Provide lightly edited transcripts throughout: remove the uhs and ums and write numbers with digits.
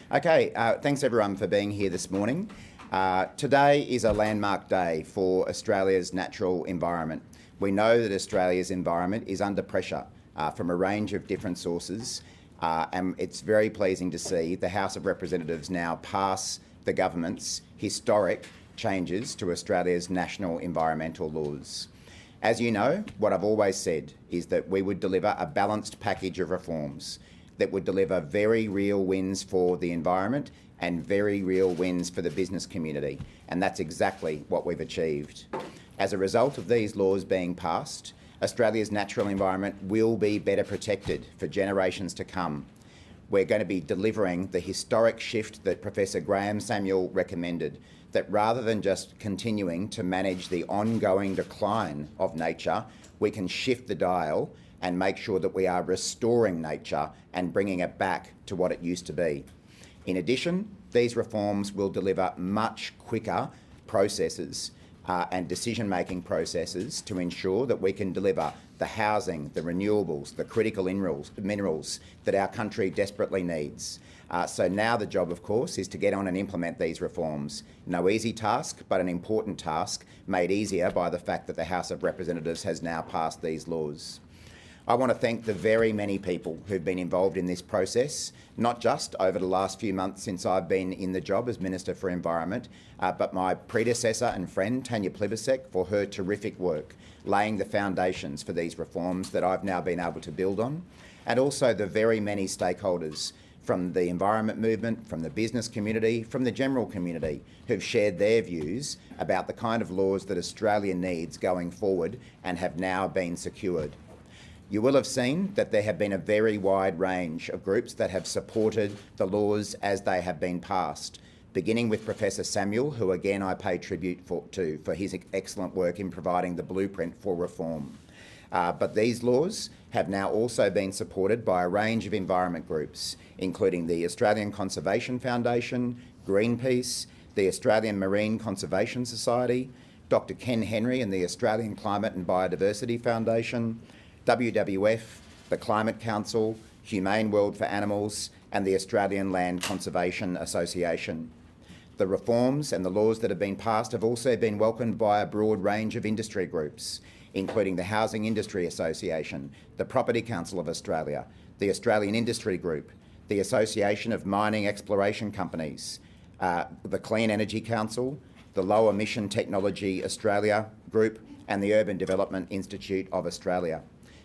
Okay, thanks everyone for being here this morning. Today is a landmark day for Australia's natural environment. We know that Australia's environment is under pressure from a range of different sources, and it's very pleasing to see the House of Representatives now pass the government's historic changes to Australia's national environmental laws. As you know, what I've always said is that we would deliver a balanced package of reforms that would deliver very real wins for the environment and very real wins for the business community, and that's exactly what we've achieved. As a result of these laws being passed, Australia's natural environment will be better protected for generations to come. We're going to be delivering the historic shift that Professor Graham Samuel recommended, that rather than just continuing to manage the ongoing decline of nature, we can shift the dial and make sure that we are restoring nature and bringing it back to what it used to be. In addition, these reforms will deliver much quicker processes and decision-making processes to ensure that we can deliver the housing, the renewables, the critical minerals that our country desperately needs. So now the job, of course, is to get on and implement these reforms. No easy task, but an important task made easier by the fact that the House of Representatives has now passed these laws. I want to thank the very many people who've been involved in this process, not just over the last few months since I've been in the job as Minister for Environment, but my predecessor and friend, Tanya Plibersek, for her terrific work, laying the foundations for these reforms that I've now been able to build on, and also the very many stakeholders from the environment movement, from the business community, from the general community, who've shared their views about the kind of laws that Australia needs going forward and have now been secured. You will have seen that there have been a very wide range of groups that have supported the laws as they have been passed, beginning with Professor Samuel, who again I pay tribute to for his excellent work in providing the blueprint for reform. But these laws have now also been supported by a range of environment groups, including the Australian Conservation Foundation, Greenpeace, the Australian Marine Conservation Society, Dr. Ken Henry and the Australian Climate and Biodiversity Foundation, WWF, the Climate Council, Humane World for Animals, and the Australian Land Conservation Association. The reforms and the laws that have been passed have also been welcomed by a broad range of industry groups, including the Housing Industry Association, the Property Council of Australia, the Australian Industry Group, the Association of Mining Exploration Companies, the Clean Energy Council, the Low Emission Technology Australia Group, and the Urban Development Institute of Australia.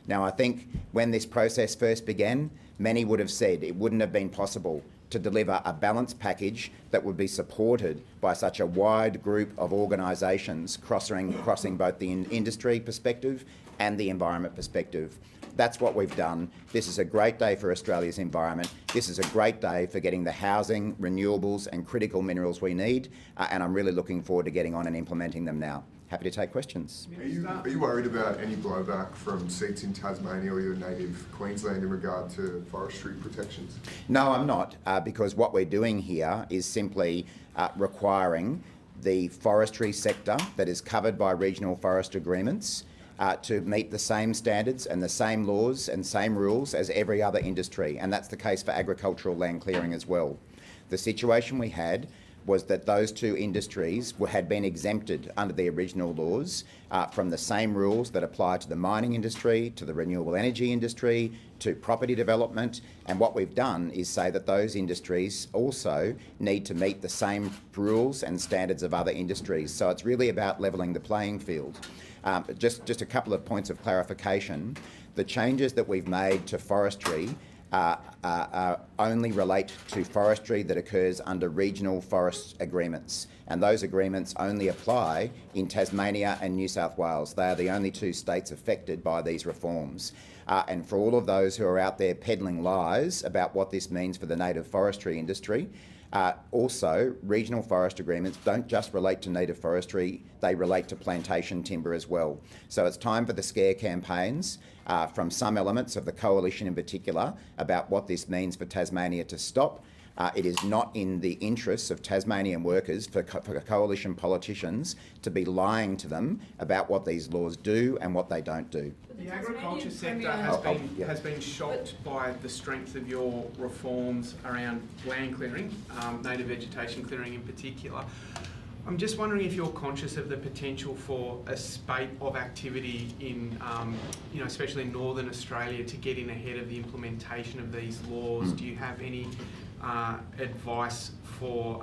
Now, I think when this process first began, many would have said it wouldn't have been possible to deliver a balanced package that would be supported by such a wide group of organisations crossing both the industry perspective and the environment perspective. That's what we've done. This is a great day for Australia's environment. This is a great day for getting the housing, renewables and critical minerals we need, and I'm really looking forward to getting on and implementing them now. Happy to take questions. Are you worried about any blowback from seats in Tasmania or your native Queensland in regard to forestry protections? No, I'm not, because what we're doing here is simply requiring the forestry sector that is covered by regional forest agreements to meet the same standards and the same laws and same rules as every other industry, and that's the case for agricultural land clearing as well. The situation we had was that those two industries had been exempted under the original laws from the same rules that apply to the mining industry, to the renewable energy industry, to property development, and what we've done is say that those industries also need to meet the same rules and standards of other industries. So it's really about levelling the playing field. Just a couple of points of clarification. The changes that we've made to forestry only relate to forestry that occurs under regional forest agreements, and those agreements only apply in Tasmania and New South Wales. They are the only two states affected by these reforms. And for all of those who are out there peddling lies about what this means for the native forestry industry, also, regional forest agreements don't just relate to native forestry, they relate to plantation timber as well. So it's time for the scare campaigns from some elements of the coalition in particular about what this means for Tasmania to stop. It is not in the interests of Tasmanian workers for coalition politicians to be lying to them about what these laws do and what they don't do. The agriculture sector has been shocked by the strength of your reforms around land clearing, native vegetation clearing in particular. I'm just wondering if you're conscious of the potential for a spate of activity in, especially in Northern Australia, to get in ahead of the implementation of these laws. Do you have any advice for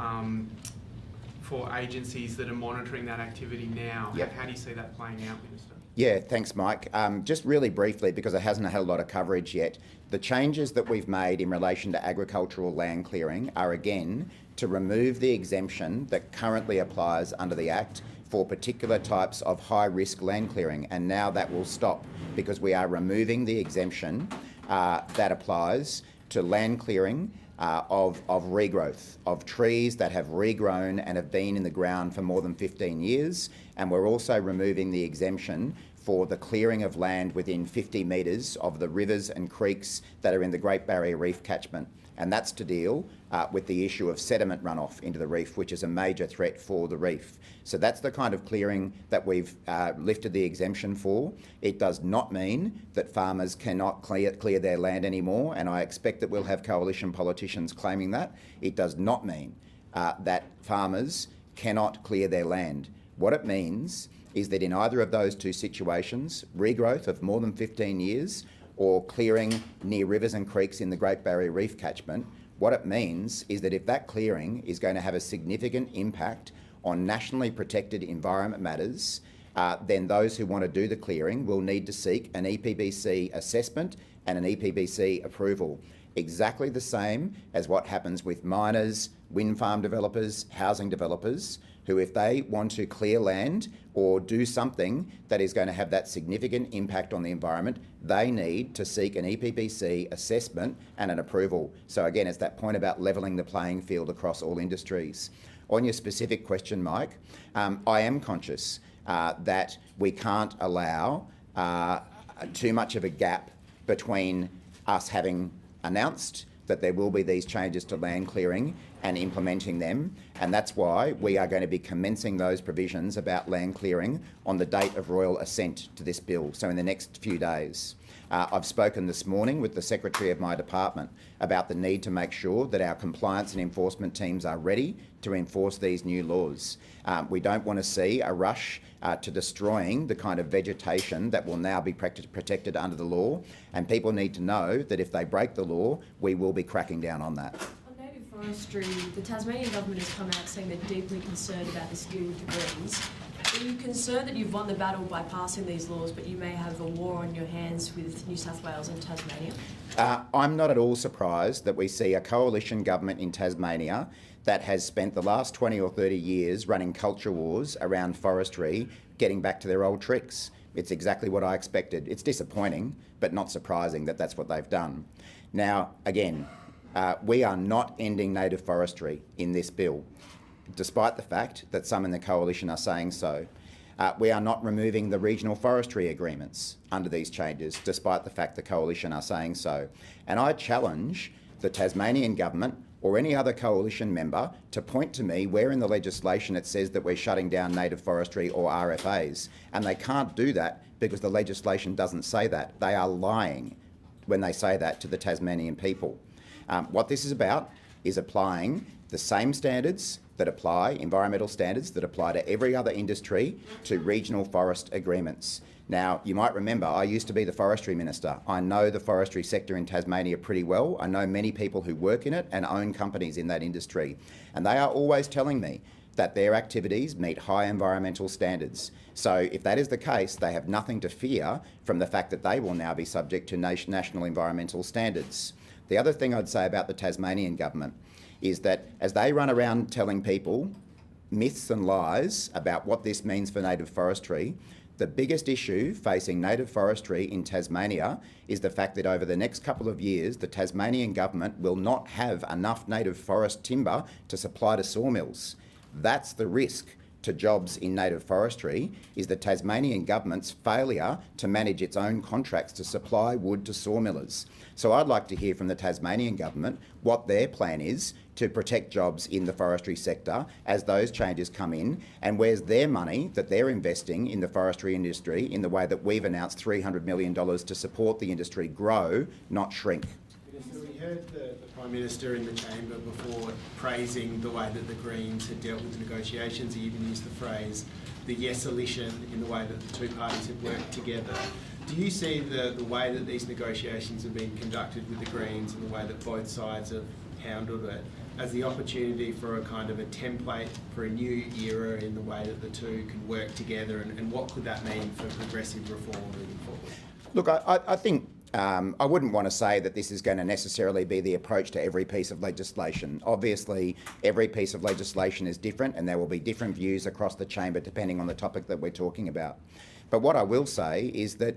agencies that are monitoring that activity now? Yep. How do you see that playing out, Minister? Yeah, thanks, Mike. Just really briefly, because it hasn't had a lot of coverage yet, the changes that we've made in relation to agricultural land clearing are, again, to remove the exemption that currently applies under the Act for particular types of high-risk land clearing. And now that will stop because we are removing the exemption that applies to land clearing of regrowth, of trees that have regrown and have been in the ground for more than 15 years. And we're also removing the exemption for the clearing of land within 50 metres of the rivers and creeks that are in the Great Barrier Reef catchment. And that's to deal with the issue of sediment runoff into the reef, which is a major threat for the reef. So that's the kind of clearing that we've lifted the exemption for. It does not mean that farmers cannot clear their land anymore, and I expect that we'll have coalition politicians claiming that. It does not mean that farmers cannot clear their land. What it means is that in either of those two situations, regrowth of more than 15 years or clearing near rivers and creeks in the Great Barrier Reef catchment, what it means is that if that clearing is going to have a significant impact on nationally protected environment matters, then those who want to do the clearing will need to seek an EPBC assessment and an EPBC approval. Exactly the same as what happens with miners, wind farm developers, housing developers, who if they want to clear land or do something that is going to have that significant impact on the environment, they need to seek an EPBC assessment and an approval. So again, it's that point about levelling the playing field across all industries. On your specific question, Mike, I am conscious that we can't allow too much of a gap between us having announced that there will be these changes to land clearing and implementing them, and that's why we are going to be commencing those provisions about land clearing on the date of royal assent to this bill, so in the next few days. I've spoken this morning with the Secretary of my department about the need to make sure that our compliance and enforcement teams are ready to enforce these new laws. We don't want to see a rush to destroying the kind of vegetation that will now be protected under the law, and people need to know that if they break the law, we will be cracking down on that. On native forestry, the Tasmanian government has come out saying they're deeply concerned about this deal with the Greens. Are you concerned that you've won the battle by passing these laws, but you may have a war on your hands with New South Wales and Tasmania? I'm not at all surprised that we see a coalition government in Tasmania that has spent the last 20 or 30 years running culture wars around forestry, getting back to their old tricks. It's exactly what I expected. It's disappointing, but not surprising that that's what they've done. Now, again, we are not ending native forestry in this bill, despite the fact that some in the coalition are saying so. We are not removing the regional forestry agreements under these changes, despite the fact the coalition are saying so. And I challenge the Tasmanian government or any other coalition member to point to me where in the legislation it says that we're shutting down native forestry or RFAs. And they can't do that because the legislation doesn't say that. They are lying when they say that to the Tasmanian people. What this is about is applying the same standards that apply, environmental standards that apply to every other industry, to regional forest agreements. Now, you might remember, I used to be the forestry minister. I know the forestry sector in Tasmania pretty well. I know many people who work in it and own companies in that industry. And they are always telling me that their activities meet high environmental standards. So if that is the case, they have nothing to fear from the fact that they will now be subject to national environmental standards. The other thing I'd say about the Tasmanian government is that as they run around telling people myths and lies about what this means for native forestry, the biggest issue facing native forestry in Tasmania is the fact that over the next couple of years, the Tasmanian government will not have enough native forest timber to supply to sawmills. That's the risk to jobs in native forestry is the Tasmanian government's failure to manage its own contracts to supply wood to sawmillers. So I'd like to hear from the Tasmanian government what their plan is to protect jobs in the forestry sector as those changes come in, and where's their money that they're investing in the forestry industry in the way that we've announced $300 million to support the industry grow, not shrink. So we heard the Prime Minister in the chamber before praising the way that the Greens had dealt with the negotiations. He even used the phrase, the yes-alition, in the way that the two parties had worked together. Do you see the way that these negotiations have been conducted with the Greens and the way that both sides have handled it as the opportunity for a kind of a template for a new era in the way that the two can work together, and what could that mean for progressive reform moving forward? Look, I think I wouldn't want to say that this is going to necessarily be the approach to every piece of legislation. Obviously, every piece of legislation is different and there will be different views across the chamber depending on the topic that we're talking about. But what I will say is that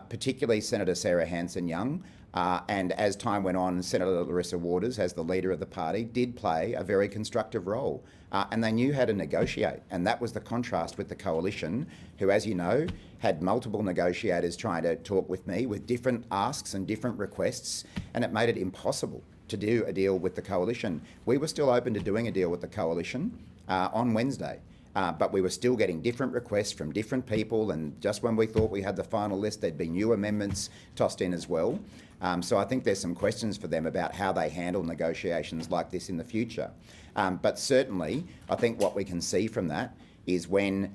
particularly Senator Sarah Hanson-Young and as time went on, Senator Larissa Waters, as the leader of the party, did play a very constructive role. And they knew how to negotiate. And that was the contrast with the coalition, who, as you know, had multiple negotiators trying to talk with me with different asks and different requests, and it made it impossible to do a deal with the coalition. We were still open to doing a deal with the coalition on Wednesday. But we were still getting different requests from different people, and just when we thought we had the final list, there'd be new amendments tossed in as well. So I think there's some questions for them about how they handle negotiations like this in the future. But certainly, I think what we can see from that is when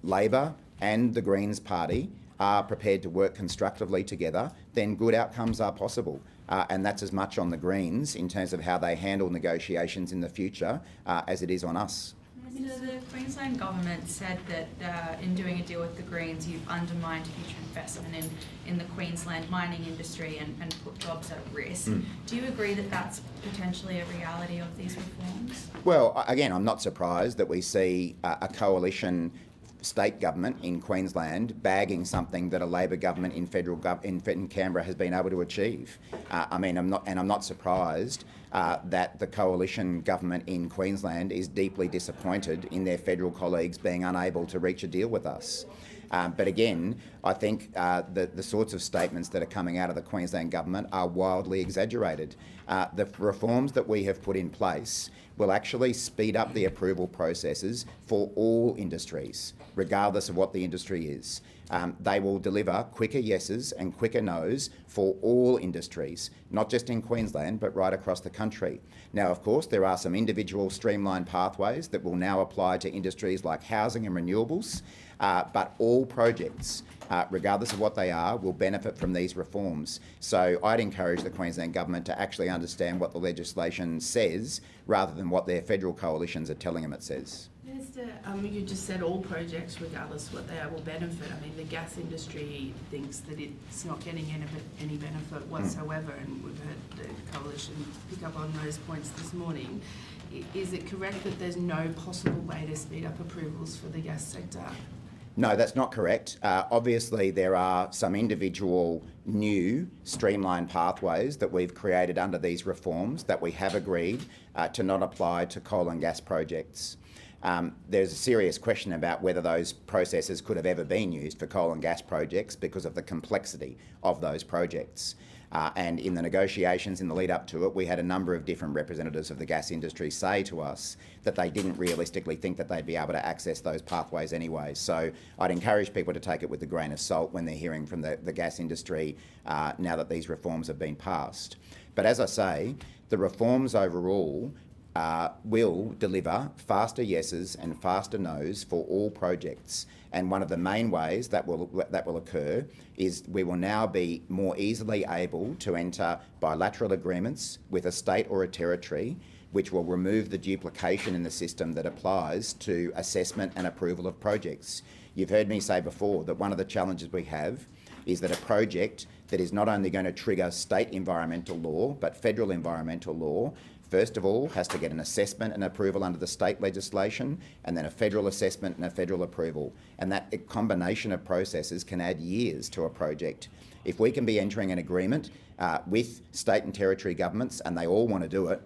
Labor and the Greens Party are prepared to work constructively together, then good outcomes are possible. And that's as much on the Greens in terms of how they handle negotiations in the future as it is on us. So the Queensland government said that in doing a deal with the Greens, you've undermined future investment in the Queensland mining industry and put jobs at risk. Do you agree that that's potentially a reality of these reforms? Well, again, I'm not surprised that we see a coalition state government in Queensland bagging something that a Labor government in Canberra has been able to achieve. I'm not surprised that the coalition government in Queensland is deeply disappointed in their federal colleagues being unable to reach a deal with us. But again, I think the sorts of statements that are coming out of the Queensland government are wildly exaggerated. The reforms that we have put in place will actually speed up the approval processes for all industries, regardless of what the industry is. They will deliver quicker yeses and quicker nos for all industries, not just in Queensland, but right across the country. Now, of course, there are some individual streamlined pathways that will now apply to industries like housing and renewables, but all projects, regardless of what they are, will benefit from these reforms. So I'd encourage the Queensland Government to actually understand what the legislation says rather than what their federal coalitions are telling them it says. Minister, you just said all projects, regardless of what they are, will benefit. I mean, the gas industry thinks that it's not getting any benefit whatsoever, and we've heard the coalition pick up on those points this morning. Is it correct that there's no possible way to speed up approvals for the gas sector? No, that's not correct. Obviously, there are some individual new streamlined pathways that we've created under these reforms that we have agreed to not apply to coal and gas projects. There's a serious question about whether those processes could have ever been used for coal and gas projects because of the complexity of those projects. And in the negotiations in the lead up to it, we had a number of different representatives of the gas industry say to us that they didn't realistically think that they'd be able to access those pathways anyway. So I'd encourage people to take it with a grain of salt when they're hearing from the gas industry now that these reforms have been passed. But as I say, the reforms overall will deliver faster yeses and faster nos for all projects. And one of the main ways that will occur is we will now be more easily able to enter bilateral agreements with a state or a territory, which will remove the duplication in the system that applies to assessment and approval of projects. You've heard me say before that one of the challenges we have is that a project that is not only going to trigger state environmental law, but federal environmental law, first of all, has to get an assessment and approval under the state legislation, and then a federal assessment and a federal approval. And that combination of processes can add years to a project. If we can be entering an agreement with state and territory governments, and they all want to do it,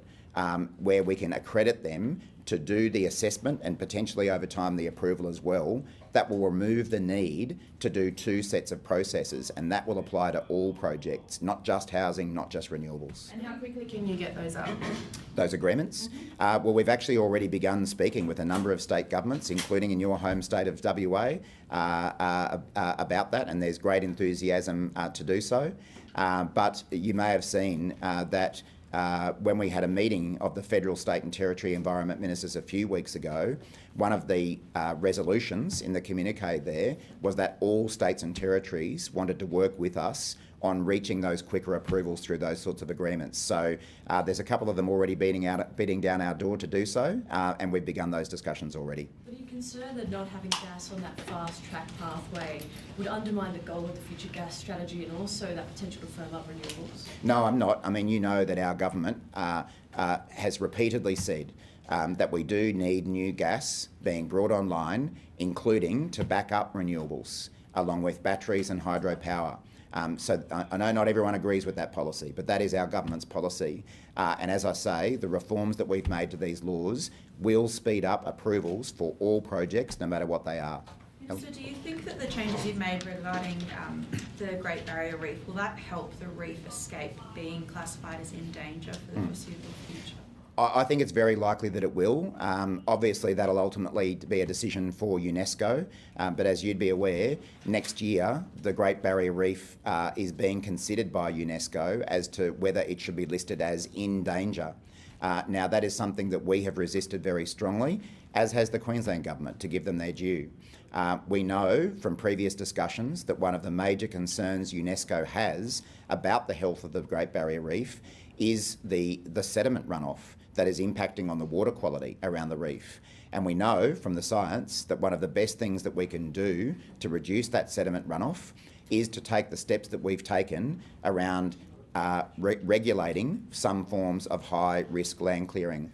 where we can accredit them to do the assessment and potentially over time the approval as well, that will remove the need to do two sets of processes, and that will apply to all projects, not just housing, not just renewables. And how quickly can you get those up? Those agreements? Well, we've actually already begun speaking with a number of state governments, including in your home state of WA, about that, and there's great enthusiasm to do so. But you may have seen that when we had a meeting of the federal, state and territory environment ministers a few weeks ago, one of the resolutions in the communique there was that all states and territories wanted to work with us on reaching those quicker approvals through those sorts of agreements. So there's a couple of them already beating down our door to do so, and we've begun those discussions already. But are you concerned that not having gas on that fast-track pathway would undermine the goal of the future gas strategy and also that potential to firm up renewables? No, I'm not. I mean, you know that our government has repeatedly said that we do need new gas being brought online, including to back up renewables, along with batteries and hydropower. So I know not everyone agrees with that policy, but that is our government's policy. And as I say, the reforms that we've made to these laws will speed up approvals for all projects, no matter what they are. So do you think that the changes you've made regarding the Great Barrier Reef, will that help the reef escape being classified as in danger for the foreseeable future? I think it's very likely that it will. Obviously, that'll ultimately be a decision for UNESCO, but as you'd be aware, next year the Great Barrier Reef is being considered by UNESCO as to whether it should be listed as in danger. Now, that is something that we have resisted very strongly, as has the Queensland Government, to give them their due. We know from previous discussions that one of the major concerns UNESCO has about the health of the Great Barrier Reef is the sediment runoff that is impacting on the water quality around the reef. And we know from the science that one of the best things that we can do to reduce that sediment runoff is to take the steps that we've taken around regulating some forms of high-risk land clearing.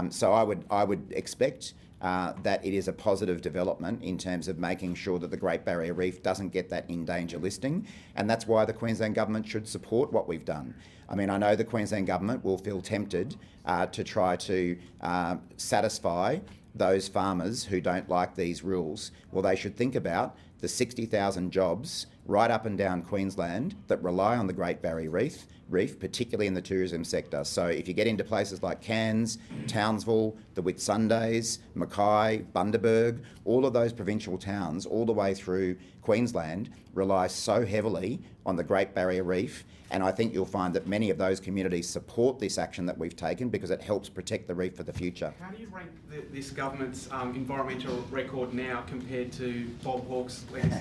So I would expect that it is a positive development in terms of making sure that the Great Barrier Reef doesn't get that in danger listing, and that's why the Queensland Government should support what we've done. I mean, I know the Queensland Government will feel tempted to try to satisfy those farmers who don't like these rules. Well, they should think about the 60,000 jobs right up and down Queensland that rely on the Great Barrier Reef, particularly in the tourism sector. So if you get into places like Cairns, Townsville, the Whitsundays, Mackay, Bundaberg, all of those provincial towns all the way through Queensland rely so heavily on the Great Barrier Reef, and I think you'll find that many of those communities support this action that we've taken because it helps protect the reef for the future. How do you rank this government's environmental record now compared to Bob Hawke's legacy?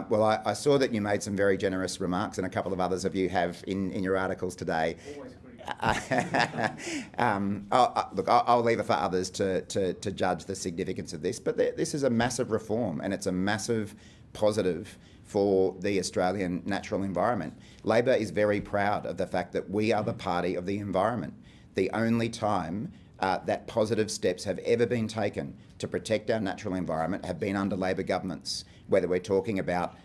Well, I saw that you made some very generous remarks, and a couple of others of you have in your articles today. Look, I'll leave it for others to judge the significance of this, but this is a massive reform, and it's a massive positive for the Australian natural environment. Labor is very proud of the fact that we are the party of the environment. The only time that positive steps have ever been taken to protect our natural environment have been under Labor governments, whether we're talking about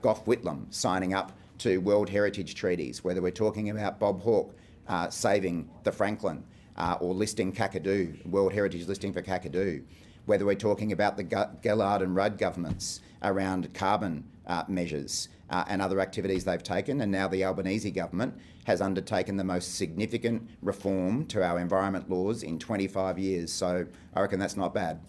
Gough Whitlam signing up to World Heritage treaties, whether we're talking about Bob Hawke saving the Franklin or listing Kakadu, World Heritage listing for Kakadu, whether we're talking about the Gillard and Rudd governments around carbon measures and other activities they've taken, and now the Albanese government has undertaken the most significant reform to our environment laws in 25 years. So I reckon that's not bad.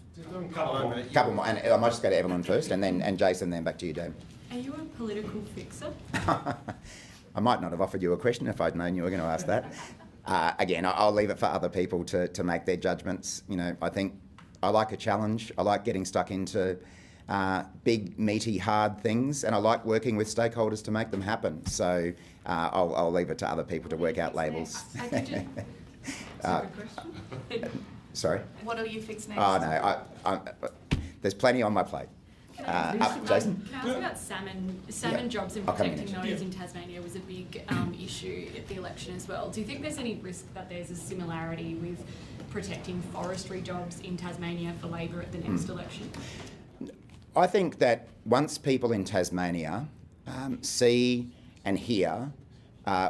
Couple more, and I might just go to Evelyn first, and Jason, then back to you, Dave. Are you a political fixer? I might not have offered you a question if I'd known you were going to ask that. Again, I'll leave it for other people to make their judgments. You know, I think I like a challenge. I like getting stuck into big, meaty, hard things, and I like working with stakeholders to make them happen. So I'll leave it to other people to work out labels. Sorry? What will you fix next? Oh, no, there's plenty on my plate. Jason? Can I ask about salmon jobs and protecting those in Tasmania was a big issue at the election as well. Do you think there's any risk that there's a similarity with protecting forestry jobs in Tasmania for Labor at the next election? I think that once people in Tasmania see and hear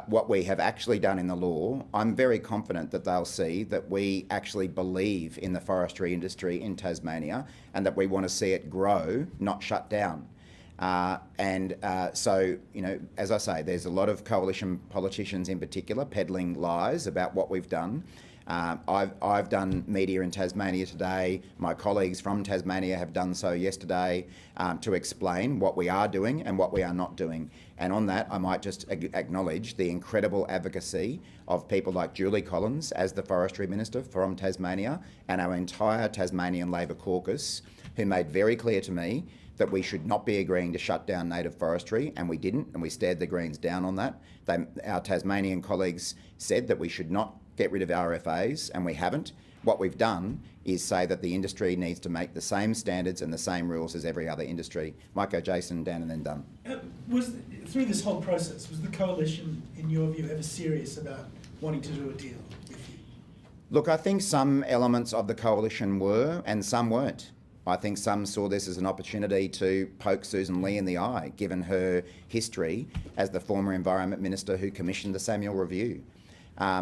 what we have actually done in the law, I'm very confident that they'll see that we actually believe in the forestry industry in Tasmania and that we want to see it grow, not shut down. So, you know, as I say, there's a lot of coalition politicians in particular peddling lies about what we've done. I've done media in Tasmania today. My colleagues from Tasmania have done so yesterday to explain what we are doing and what we are not doing. And on that, I might just acknowledge the incredible advocacy of people like Julie Collins as the Forestry Minister from Tasmania and our entire Tasmanian Labor caucus, who made very clear to me that we should not be agreeing to shut down native forestry, and we didn't, and we stared the Greens down on that. Our Tasmanian colleagues said that we should not get rid of RFAs, and we haven't. What we've done is say that the industry needs to make the same standards and the same rules as every other industry. Might go Jason, Dan, and then done. Through this whole process, was the coalition, in your view, ever serious about wanting to do a deal with you? Look, I think some elements of the coalition were, and some weren't. I think some saw this as an opportunity to poke Susan Lee in the eye, given her history as the former Environment Minister who commissioned the Samuel Review.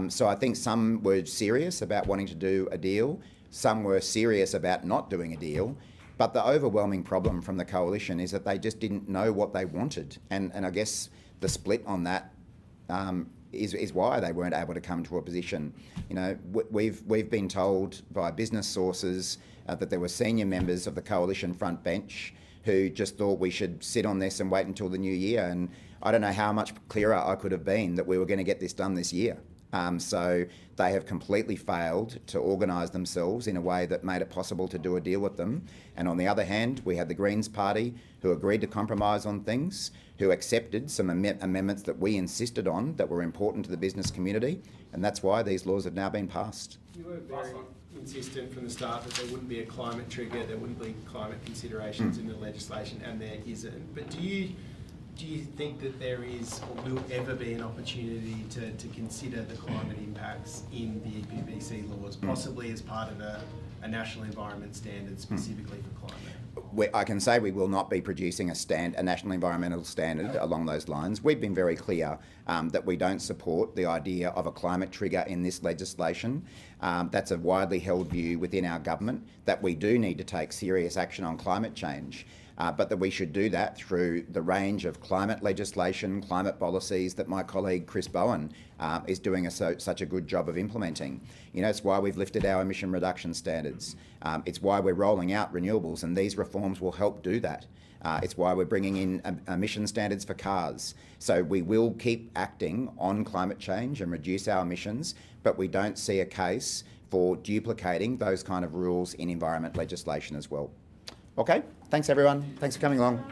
So I think some were serious about wanting to do a deal, some were serious about not doing a deal, but the overwhelming problem from the coalition is that they just didn't know what they wanted. And I guess the split on that is why they weren't able to come to a position. You know, we've been told by business sources that there were senior members of the coalition front bench who just thought we should sit on this and wait until the new year. And I don't know how much clearer I could have been that we were going to get this done this year. So they have completely failed to organise themselves in a way that made it possible to do a deal with them. And on the other hand, we had the Greens Party who agreed to compromise on things, who accepted some amendments that we insisted on that were important to the business community, and that's why these laws have now been passed. You were very insistent from the start that there wouldn't be a climate trigger, there wouldn't be climate considerations in the legislation, and there isn't. But do you think that there is or will ever be an opportunity to consider the climate impacts in the EPBC laws, possibly as part of a national environment standard specifically for climate? I can say we will not be producing a national environmental standard along those lines. We've been very clear that we don't support the idea of a climate trigger in this legislation. That's a widely held view within our government, that we do need to take serious action on climate change. But that we should do that through the range of climate legislation, climate policies that my colleague Chris Bowen is doing such a good job of implementing. You know, it's why we've lifted our emission reduction standards. It's why we're rolling out renewables, and these reforms will help do that. It's why we're bringing in emission standards for cars. So we will keep acting on climate change and reduce our emissions, but we don't see a case for duplicating those kind of rules in environment legislation as well. Okay, thanks everyone. Thanks for coming along.